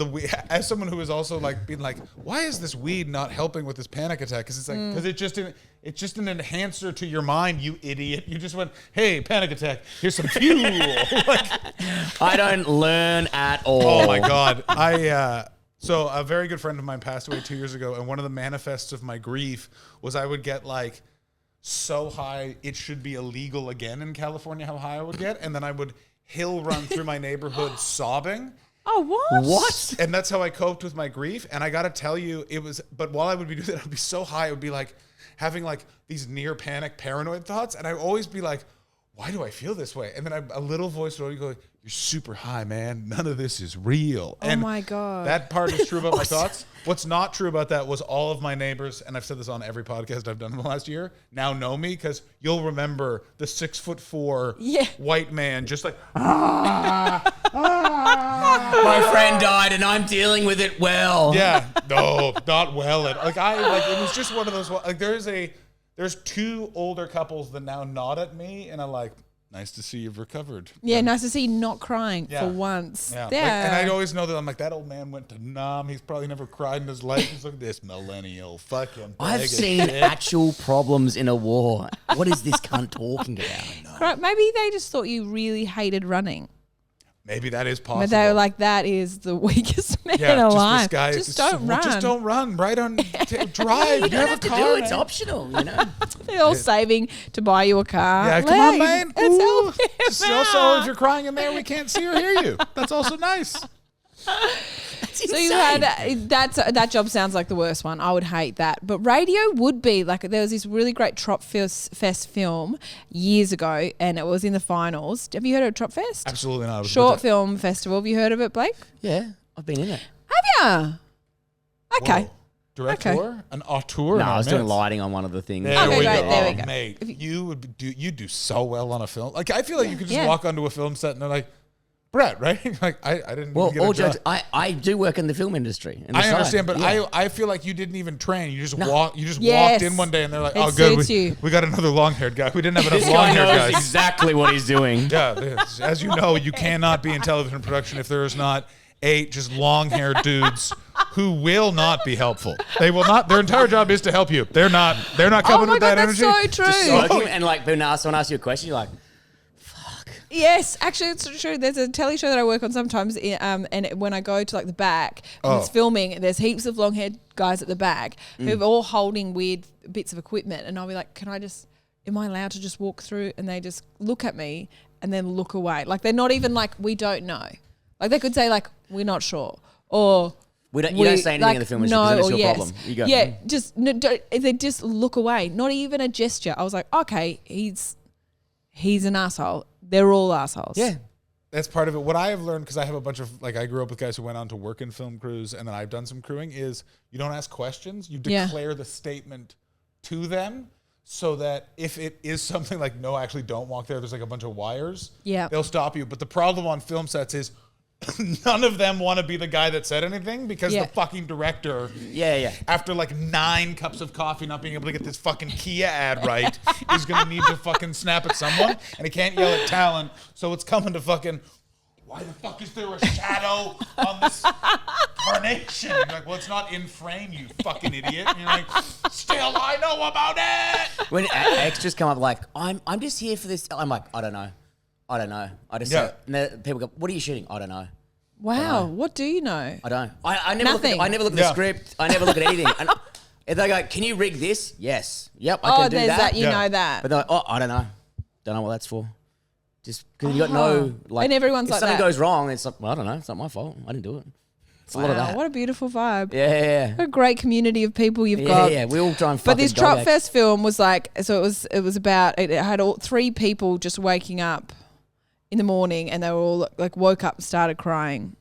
as someone who is also like being like, why is this weed not helping with this panic attack? Because it's like it's just an enhancer to your mind, you idiot. You just went, hey, panic attack. Here's some fuel. I don't learn at all. Oh my God. So a very good friend of mine passed away 2 years ago, and one of the manifests of my grief was I would get like so high it should be illegal again in California how high I would get, and then I would hill run through my neighborhood sobbing. Oh, what? What? And that's how I coped with my grief. And I got to tell you, but while I would be doing that, I'd be so high, it would be like having like these near panic paranoid thoughts. And I'd always be like, why do I feel this way? And then a little voice would always go, you're super high, man. None of this is real. Oh my God. That part is true about my thoughts. What's not true about that was all of my neighbors, and I've said this on every podcast I've done in the last year, now know me because you'll remember the 6'4" white man just like, my friend died and I'm dealing with it well. Yeah, no, not well. It was just one of those, like there's 2 older couples that now nod at me and are like, nice to see you've recovered. Yeah, nice to see you not crying for once. Yeah. And I always know that I'm like, that old man went to Nam. He's probably never cried in his life. He's like, this millennial fucking I've seen actual problems in a war. What is this cunt talking about? Maybe they just thought you really hated running. Maybe that is possible. But they were like, that is the weakest man just alive. This guy, just don't run. Just don't run. Right on drive. You don't have to car, do it. man. It's optional, you know. They're all saving to buy you a car. Yeah, come on, man. Let's help him Also, out. if you're crying in there, we can't see or hear you. That's also nice. So you had that job sounds like the worst one. I would hate that. But radio would be like, there was this really great Trop Fest film years ago, and it was in the finals. Have you heard of Trop Fest? Absolutely not. Short film festival. Have you heard of it, Blake? Yeah, I've been in it. Have you? Okay. Whoa. Director? An auteur? No, I was doing lighting on one of the things. There we there we go. Mate, you do so well on a film. Like, I feel like you could just walk onto a film set and they're like, Brett, right? Like, I didn't get all a job. jokes, I do work in the film industry. I understand, but I feel like you didn't even train. You just walked in one day and they're like, It good, suits we got another long-haired guy. We didn't have enough This guy long-haired knows guys. exactly what he's doing. Yeah, as you know, you cannot be in television production if there is not 8 just long-haired dudes who will not be helpful. They will not. Their entire job is to help you. They're not coming with that energy. That's so true. Just smoking and like when someone asks you a question, you're like, Yes, actually, it's true. There's a telly show that I work on sometimes, and when I go to like the back, when it's filming, there's heaps of long-haired guys at the back who are all holding weird bits of equipment, and I'll be like, "Can I just am I allowed to just walk through? And they just look at me and then look away. Like they're not even like, we don't know. Like they could say like, we're not sure. Or you don't say anything in the film because it's your problem. You go, yeah, they just look away. Not even a gesture. I was like, okay, he's an asshole. They're all assholes. Yeah. That's part of it. What I have learned, because I have a bunch of, like, I grew up with guys who went on to work in film crews, and then I've done some crewing, is you don't ask questions. You declare the statement to them so that if it is something like, no, actually don't walk there's like a bunch of wires, they'll stop you. But the problem on film sets is none of them want to be the guy that said anything because the fucking director, after like 9 cups of coffee not being able to get this fucking Kia ad right, is going to need to fucking snap at someone, and he can't yell at talent, so it's coming to fucking, why the fuck is there a shadow on this carnation? You're like, well, it's not in frame, you fucking idiot. And you're like, still I know about it. When extras come up like, I'm just here for this, I'm like, I don't know. I just and people go, what are you shooting? I don't know. Wow, what do you know? I don't. I never look at the script. I never look at anything. And if they go, can you rig this? Yes. Yep, I can do that. That. You know that. But they're like, I don't know. Don't know what that's for. Just because you got no, like, and everyone's if like something that. goes wrong, it's like, well, I don't know. It's not my fault. I didn't do it. It's a lot of that. What a beautiful vibe. Yeah. What a great community of people you've got. Yeah, we all try and fucking But this Trot Fest film was like, so it was about, it had 3 people just waking up in the morning, and they were all like woke up and started crying.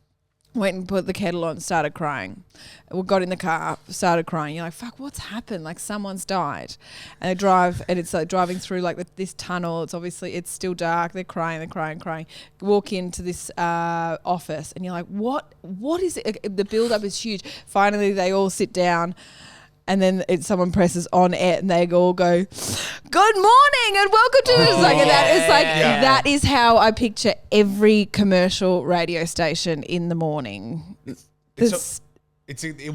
Went and put the kettle on, started crying. We got in the car, started crying. You're like, fuck, what's happened? Like someone's died. And they drive, and it's like driving through like this tunnel. It's still dark. They're crying. Walk into this office, and you're like, what is it? The build up is huge. Finally, they all sit down. And then someone presses on it, and they all go, "Good morning and welcome to." That is how I picture every commercial radio station in the morning. It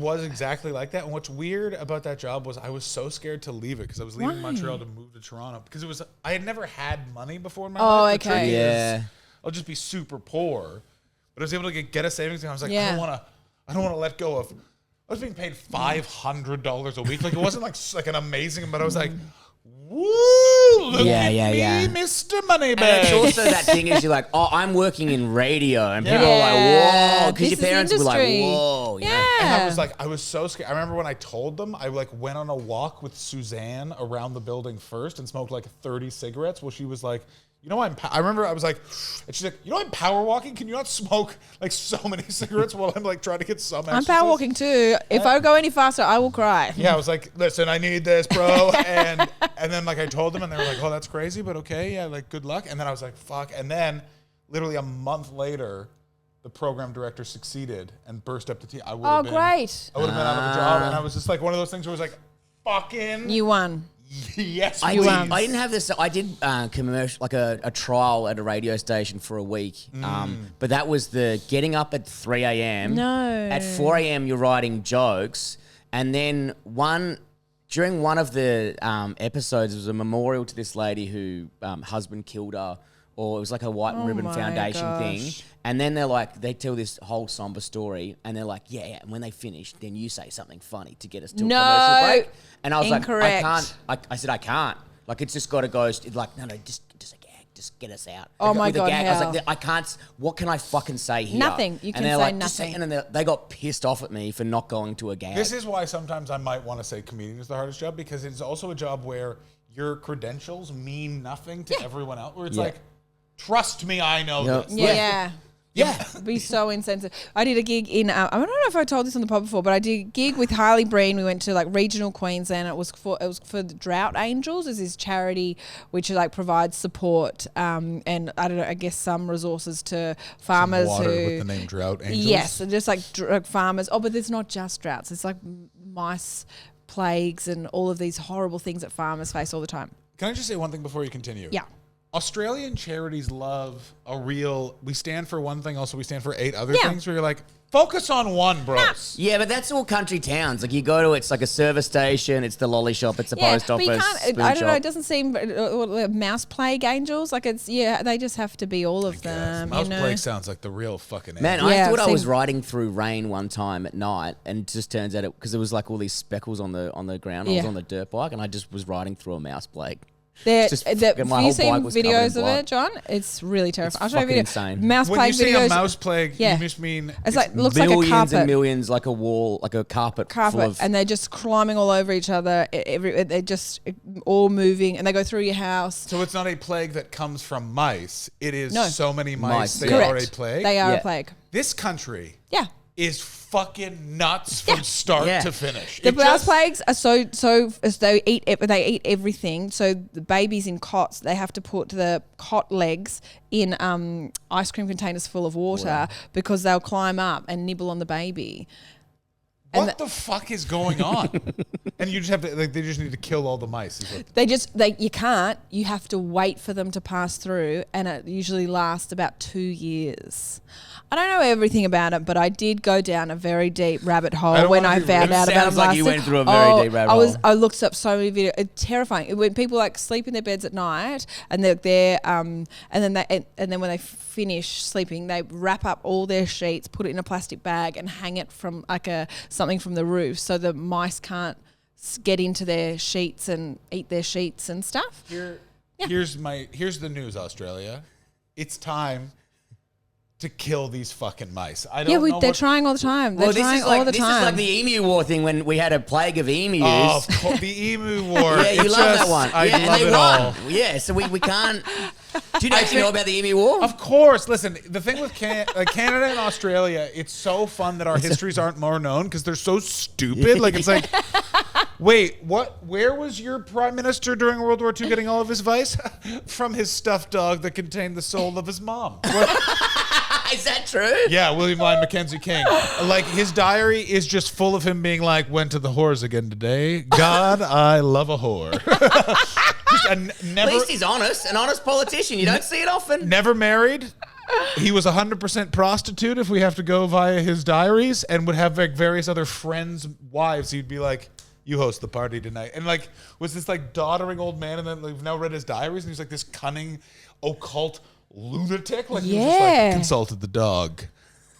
was exactly like that. And what's weird about that job was I was so scared to leave it because I was leaving Montreal to move to Toronto because I had never had money before in my life. Okay. Yeah, I'll just be super poor, but I was able to get a savings account. I was like, I don't want to let go of. I was being paid $500 a week. Like, it wasn't like an amazing, but I was like, woo, look at me, Mr. Moneybag. And it's also that thing is you're like, oh, I'm working in radio. And people are like, whoa. Because your parents were like, whoa. You know? And I was so scared. I remember when I told them, I like went on a walk with Suzanne around the building first and smoked like 30 cigarettes. Well, she was like, I remember I was like, and she's like, I'm power walking. Can you not smoke like so many cigarettes while I'm like trying to get some exercise? I'm power walking too. If I go any faster, I will cry. Yeah, I was like, listen, I need this, bro. and then like I told them, and they were like, oh, that's crazy, but okay, yeah, like good luck. And then I was like, fuck. And then literally a month later, the program director succeeded and burst up the tea. I would have been out of a job, and I was just like one of those things where it was like, fucking, you won. Yes, I didn't have this. I did commercial, like a trial at a radio station for a week. But that was the getting up at 3 a.m. No. At 4 a.m. you're writing jokes, and then during one of the episodes, it was a memorial to this lady who husband killed her, or it was like a white ribbon foundation thing. And then they tell this whole somber story, and they're like, yeah. And when they finish, then you say something funny to get us to a commercial break. And I was incorrect. like, I said, I can't. Like, it's just got to go. Like, no, just a gag. Just get us out. Oh my God, I was like, I can't. What can I fucking say here? Nothing. You can say nothing. And then they got pissed off at me for not going to a gag. This is why sometimes I might want to say comedian is the hardest job, because it's also a job where your credentials mean nothing to everyone else. Where it's like, trust me, I know this. Yeah. Be so insensitive. I did a gig in, I don't know if I told this on the pod before, but I did a gig with Harley Breen. We went to like regional Queensland. It was for the Drought Angels. It's this charity which like provides support and I don't know, I guess some resources to farmers Some water with the name Drought Angels. Yes, just like farmers. Oh, but there's not just droughts. It's like mice, plagues, and all of these horrible things that farmers face all the time. Can I just say one thing before you continue? Yeah. Australian charities love we stand for one thing, also we stand for 8 other things, where you're like, focus on one, bros. Yeah, but that's all country towns. Like, you go to, it's like a service station, it's the lolly shop, it's a post office, but you can't, I don't know, shop. it doesn't seem, mouse plague angels, like it's, they just have to be all of them. Mouse plague sounds like the real fucking Man, I thought I was riding through rain one time at night, and it just turns out because there was like all these speckles on the ground. I was on the dirt bike, and I just was riding through a mouse plague. My you whole seen bike was covered in videos of blood. it, John? It's really terrifying. I'll show you a fucking video. insane. Mouse When plague you say videos. a mouse plague, Yeah. you just mean It's like looks like a Millions and carpet. millions, like a wall, like a carpet full of. And they're just climbing all over each other. They're just all moving, and they go through your house. So it's not a plague that comes from mice. It is No. so many mice. Mice, They yeah. are a plague. They are Yeah. a plague. This country Yeah. is fucking nuts from start Yeah. to finish. The It mouse just- plagues are so as they eat everything. So the babies in cots, they have to put the cot legs in ice cream containers full of water because they'll climb up and nibble on the baby. What the fuck is going on? And you just have to, like, they just need to kill all the mice. Is what- You can't. You have to wait for them to pass through, and it usually lasts about 2 years. I don't know everything about it, but I did go down a very deep rabbit hole don't when wanna I be found rude. out about it. Sounds like you went through a very deep rabbit hole. I looked up so many videos. It's terrifying. When people like sleep in their beds at night, and they're there, and then when they finish sleeping, they wrap up all their sheets, put it in a plastic bag, and hang it from something from the roof, so the mice can't get into their sheets and eat their sheets and stuff. Here's the news, Australia. It's time to kill these fucking mice. I don't know. They're trying all the time. They're trying all the this time. is like the emu war thing when we had a plague of emus. Oh, of course, the emu war. Yeah, you It's love just- that one. I yeah, love and they it won. all. Yeah, so we can't. Do you actually know about the emu war? Of course. Listen, the thing with Canada and Australia, it's so fun that our histories aren't more known because they're so stupid. Like, it's like, wait, what? Where was your prime minister during World War II getting all of his advice? From his stuffed dog that contained the soul of his mom. Is that true? Yeah, William Lyon Mackenzie King. Like, his diary is just full of him being like, went to the whores again today. God, I love a whore. At least he's honest, an honest politician. You don't see it often. Never married. He was 100% prostitute if we have to go via his diaries, and would have like various other friends' wives. He'd be like, you host the party tonight. And like, was this like doddering old man, and then we've now read his diaries, and he's like this cunning, occult lunatic. Like, he was just like, consulted the dog.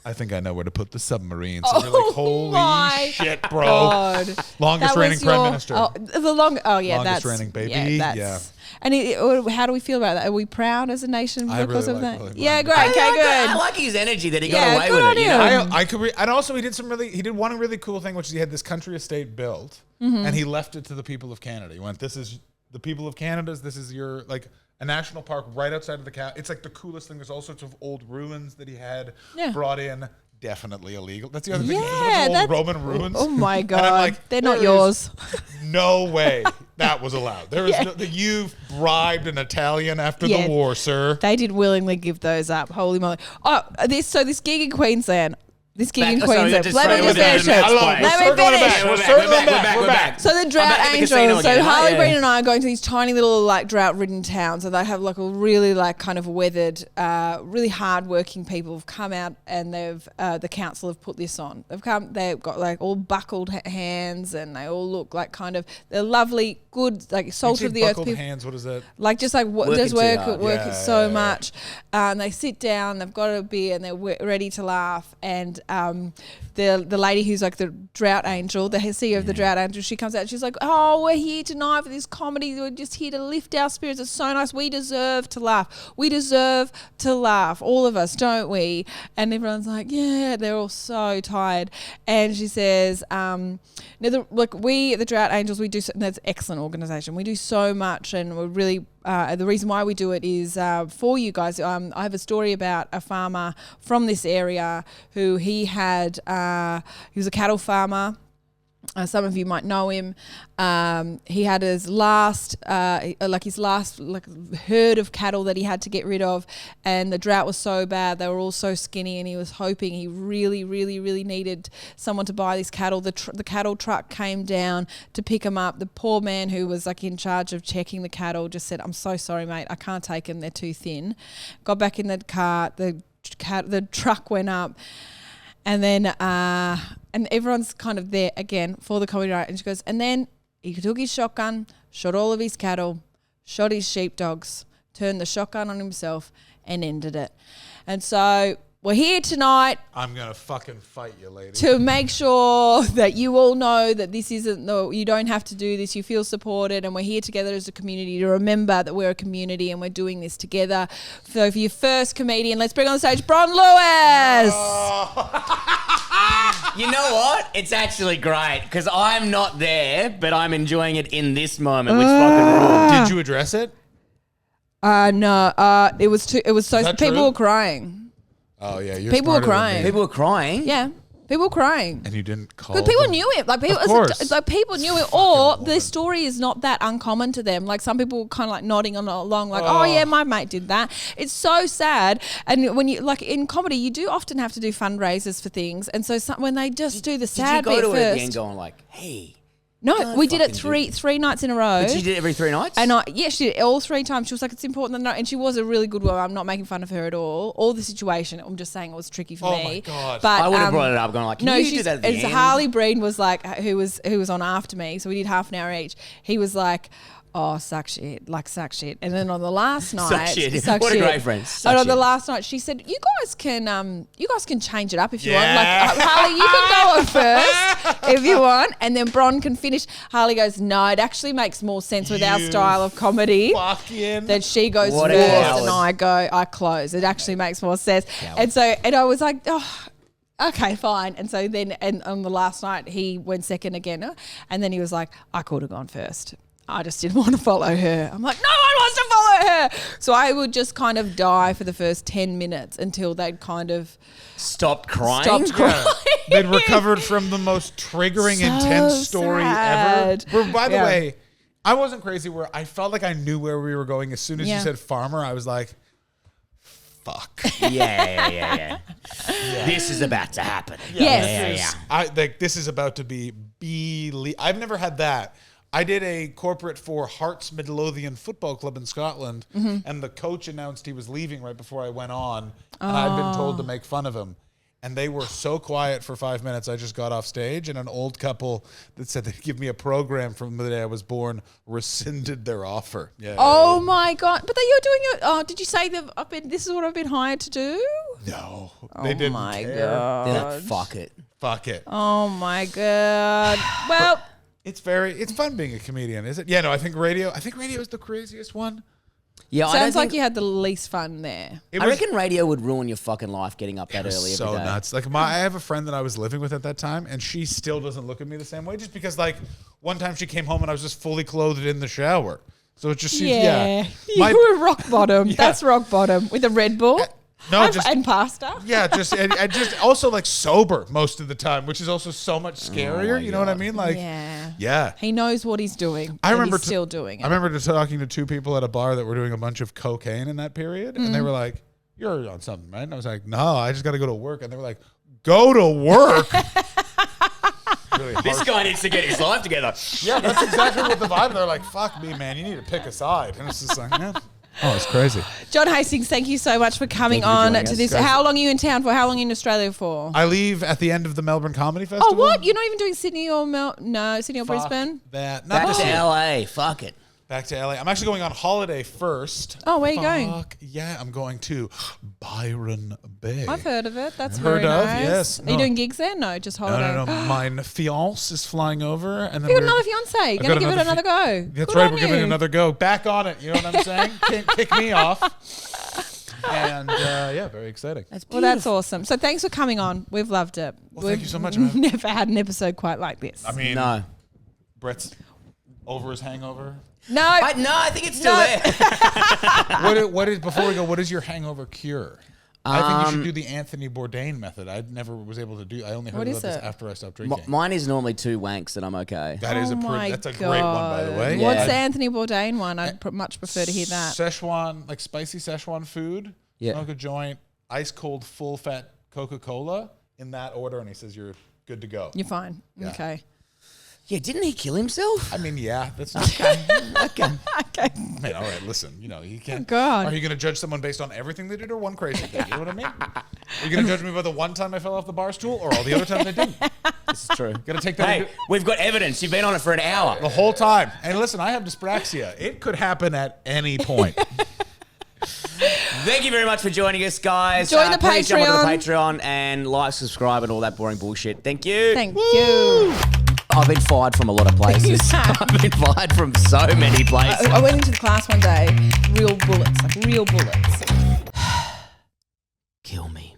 I think I know where to put the submarines. And you're like, holy shit, bro. God. Longest reigning prime minister. Longest reigning baby. Yeah. And how do we feel about that? Are we proud as a nation because of that? William Yeah, Lyon. great. Okay, good. I like his energy that he Yeah, got away good with on it. You him. know? And also he did one really cool thing, which is he had this country estate built, and he left it to the people of Canada. He went, this is the people of Canada's, this is your, like, a national park right outside of the cap. It's like the coolest thing. There's all sorts of old ruins that he had brought in. Definitely illegal. That's the other thing. There's old Roman ruins. Oh my God. And I'm like, they're not there yours. is no way that was allowed. There is you bribed an Italian after the war, sir. They did willingly give those up. Holy moly. Oh, this gig in Queensland. This gig in Sorry, Queensland. just Let me throw just it in finish the it. match play. Let me circling it finish. back. We're circling back. We're back. So the drought I'm back at the casino angels. So again, Harley right? Breen and I are going to these tiny little like drought-ridden towns, and they have like a really like kind of weathered, really hard-working people have come out, and they've the council have put this on. They've got like all buckled hands, and they all look like kind of they're lovely, good like salt of the earth people. Hands. What is that? Like just like Working just too work hard. so much. And they sit down, they've got a beer, and they're ready to laugh. And the lady who's like the drought angel, the CEO of the drought angel, she comes out and she's like, oh, we're here tonight for this comedy. We're just here to lift our spirits. It's so nice. We deserve to laugh. We deserve to laugh. All of us, don't we? And everyone's like, yeah, they're all so tired. And she says, we, the Drought Angels, we do, and that's an excellent organisation. We do so much, and we're really, the reason why we do it is for you guys. I have a story about a farmer from this area who he was a cattle farmer. Some of you might know him. He had his last herd of cattle that he had to get rid of, and the drought was so bad. They were all so skinny, and he was hoping he really, really, really needed someone to buy these cattle. The cattle truck came down to pick him up. The poor man who was like in charge of checking the cattle just said, "I'm so sorry, mate. I can't take them. They're too thin." Got back in the car. The truck went up. And then, and everyone's kind of there again for the comedy night. And she goes, and then he took his shotgun, shot all of his cattle, shot his sheepdogs, turned the shotgun on himself and ended it. And so we're here tonight I'm gonna fucking fight you, lady. to make sure that you all know that this isn't you don't have to do this. You feel supported, and we're here together as a community to remember that we're a community and we're doing this together. So for your first comedian, let's bring on the stage Bron Lewis. You know what? It's actually great because I'm not there, but I'm enjoying it in this moment, which fucking rules. Did you address it? No. It was so that people true? were crying. Oh yeah, you're People were smarter than crying. me. People were crying. Yeah. People were crying. And you didn't call. Because people them? knew it. Like people, Of course. like people knew it, or the story is not that uncommon to them. Like some people kind of like nodding along, like, "Oh yeah, my mate did that." It's so sad. And when you like in comedy, you do often have to do fundraisers for things, and so when they just do the sad Did you bit go to it at the first, end going like, hey? no, don't we did it fucking three nights in a row. But you did it every 3 nights? And she did it all 3 times. She was like, it's important that and she was a really good woman. I'm not making fun of her at all. All the situation, I'm just saying it was tricky for me. Oh my God. But I would have brought it up going like, can you do that at the it's end? Harley Breen was like, who was on after me. So we did half an hour each. He was like, oh, suck shit. And then on the last night, Suck shit. What a great friend. Suck And on the shit. last night, she said, you guys can change it up if you want. Like, Harley, you can go on first if you want. And then Bron can finish. Harley goes, no, it actually makes more sense with our You style of comedy. Fucking. That she goes What a first coward. and I close. It actually makes more sense. Coward. And I was like, oh, okay, fine. And so then, and on the last night, he went second again. And then he was like, I could have gone first. I just didn't want to follow her. I'm like, no one wants to follow her. So I would just kind of die for the first 10 minutes until they'd kind of Stopped crying? stopped crying. They'd recovered from the most triggering, So intense story sad. ever. But by the Yeah. way, I wasn't crazy where I felt like I knew where we were going. As soon as Yeah. you said farmer, I was like, fuck. Yeah. This is about to happen. Yes. This is about to be I've never had that. I did a corporate for Hearts Midlothian Football Club in Scotland, and the coach announced he was leaving right before I went on, and I'd been told to make fun of him. And they were so quiet for 5 minutes, I just got off stage, and an old couple that said they'd give me a program from the day I was born rescinded their offer. Yeah. Oh my God. But you're doing it. Oh, did you say this is what I've been hired to do? No. They didn't my care. God. They're like, fuck it. Fuck it. Oh my God. Well, It's fun being a comedian, is it? Yeah, no, I think radio is the craziest one. Yeah, I sounds don't like think, you had the least fun there. It I was reckon radio would ruin your fucking life getting up that early so every day. nuts. Like I have a friend that I was living with at that time, and she still doesn't look at me the same way, just because like one time she came home and I was just fully clothed in the shower. So it just seems You were rock bottom. That's rock bottom with a Red Bull. And pasta. Yeah, and just also like sober most of the time, which is also so much scarier. You know what I mean? Like, yeah. He knows what he's doing. I remember he's still doing it. I remember talking to 2 people at a bar that were doing a bunch of cocaine in that period, and they were like, "You're on something, right?" And I was like, "No, I just got to go to work." And they were like, "Go to work." Really This harsh. guy needs to get his life together. Yeah, that's exactly what the vibe. They're like, "Fuck me, man. You need to pick a side." And it's just like, yeah. Oh, it's crazy. John Hastings, thank you so much for coming Thank you for on joining to us, this. guys. How long are you in town for? How long are you in Australia for? I leave at the end of the Melbourne Comedy Festival. Oh, what? You're not even doing Sydney or Sydney or Fuck Brisbane? that. Not Back this to year. LA. Fuck it. Back to LA. I'm actually going on holiday first. Oh, where are you going? Fuck yeah, I'm going to Byron Bay. I've heard of it. That's Heard very of, nice. yes. Are you No. doing gigs there? No, just holiday. No. My fiance is flying over, and then You got we're- another fiance. You're I've going got to give it another another go. That's Good right. on We're giving it you. another go. Back on it. You know what I'm saying? Can't kick me off. And yeah, very exciting. Well, that's awesome. So thanks for coming on. We've loved it. Well, thank you so much, man. Never had an episode quite like this. I mean, No. Brett's over his hangover. No. I think it's still there. What is before we go? What is your hangover cure? I think you should do the Anthony Bourdain method. I never was able to do. I only heard What about is this it? after I stopped drinking. Mine is normally 2 wanks and I'm okay. That is Oh my that's a great one, by the God. way. What's Yeah. the Anthony Bourdain one? I'd much prefer to hear that. Szechuan, like spicy Szechuan food. Yeah. Smoke a joint, ice cold, full fat Coca-Cola in that order, and he says you're good to go. You're fine. Yeah. Okay. Yeah, didn't he kill himself? I mean, yeah, that's Okay. Okay. Man, all right, listen, you can't. Oh, God. Are you going to judge someone based on everything they did or one crazy thing? You know what I mean? Are you going to judge me by the one time I fell off the bar stool or all the other times I didn't? This is true. Got to take that Hey, into we've got evidence. You've been on it for an hour. the whole time. And listen, I have dyspraxia. It could happen at any point. Thank you very much for joining us, guys. Join the please jump onto the Patreon. Patreon and like, subscribe, and all that boring bullshit. Thank you. Thank you. I've been fired from a lot of places. You have. I've been fired from so many places. I went into the class one day, real bullets, like real bullets. Kill me.